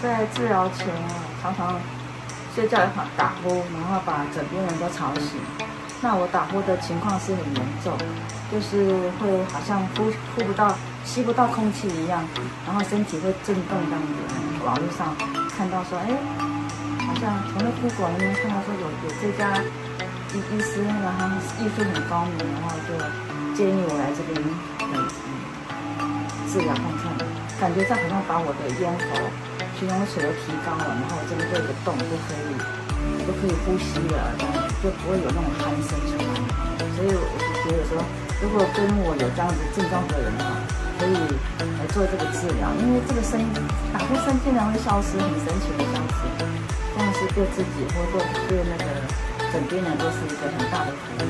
在治疗前常常睡觉打呼，然后把枕边人都吵醒。那我打呼的情况是很严重，就是会好像呼不到、吸不到空气一样，然后身体会震动这样子。网络上看到说，好像从那 Google 里面看到说有这家医师，然后艺术很高明，然后就建议我来这边治疗看看，感觉上好像把我的咽喉平衡水都提高了，然后这边就有个洞就可以呼吸了，这样就不会有那种鼾声出来。所以我就觉得说，如果跟我有这样子症状的人可以来做这个治疗，因为这个打呼声竟然会消失，很神奇的消失，这样是对自己或对那个枕边人都是一个很大的福利。